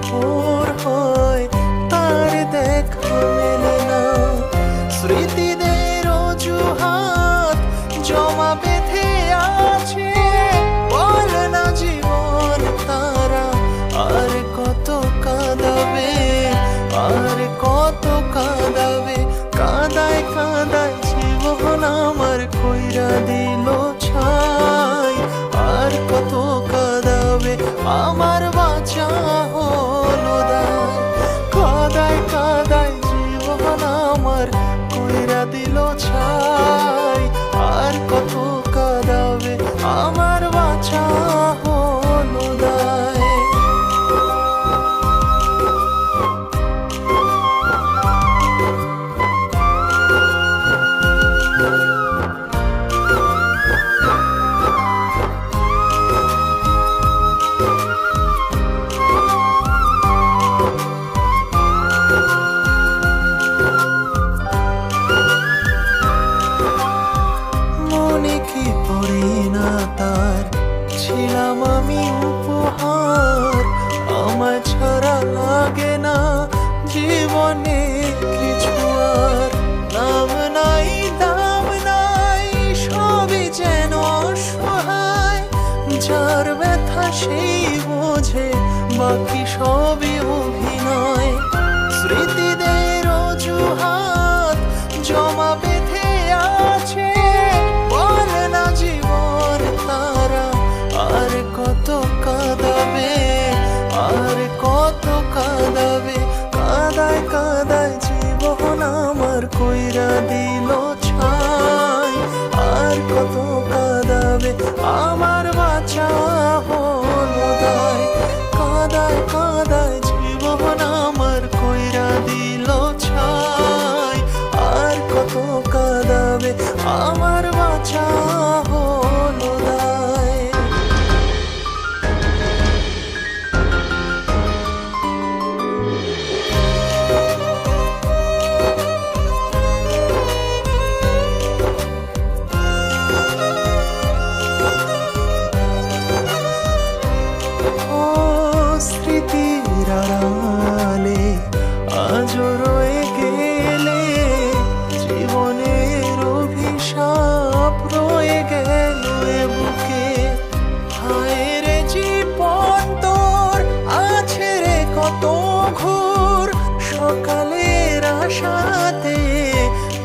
ভোর হয় তার দেখা মেলে না। স্মৃতিদের অজুহাত জমা বেঁধে আছে, বলে না জীবন তারা আর কত কাঁদাবে, আর কত কাঁদাবে। কাঁদায় কাঁদায় জীবন আমার কইরা দিল ছাই, আর কত কাঁদাবে আমার বাঁচা হলো দায়। কাঁদায় কাঁদায় জীবন আমার কইরা দিল ছাই, আর কত কাঁদাবে আমার বাঁচা হলো দায়। মনে কি পড়ে না তার ছিলাম আমি উপহার, আমার ছাড়া লাগে না জীবনে কিছু আর। নাম নাই দাম নাই সবই যেন অসহায়, যার ব্যথা সেই বোঝে বাকি সবই অভিনয়। স্মৃতিদের অজুহাত জমা বেঁধে আছে, বলে না জীবন তারা আর কত কাঁদাবে, আর কত কাঁদাবে। কাঁদায় কাঁদায় জীবন আমার কইরা দিল ছাই, আর কত কাঁদাবে আমার বাঁচা হলো দায়। কাঁদায় কাঁদায় জীবন আমার কইরা দিল ছাই, আর কত কাঁদাবে আমার বাঁচা হলো দায়। ও স্মৃতির আড়ালে আজও রয়ে গেলে, জীবনের অভিশাপ রয়ে গেল এ বুকে। হায় রে জীবন তোর আছে রে কত ঘোর, সকালের আশাতে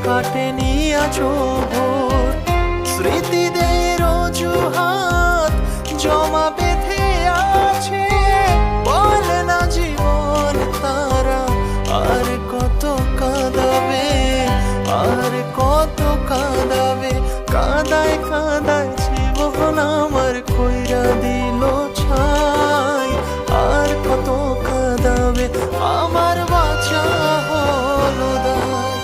কাটেনি আজও ভোর। স্মৃতিদের অজুহাত জমা বেঁধে আছে, বলে না জীবন তারা আর কত কাঁদাবে, আর কত কাঁদাবে। কাঁদায় কাঁদায় জীবন আমার কইরা দিল ছাই, আর কত কাঁদাবে আমার বাঁচা হলো দায়।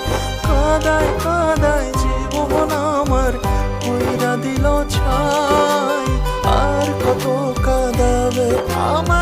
কাঁদায় কাঁদায় জীবন আমার কইরা দিল ছাই, আর কত কাঁদাবে আমার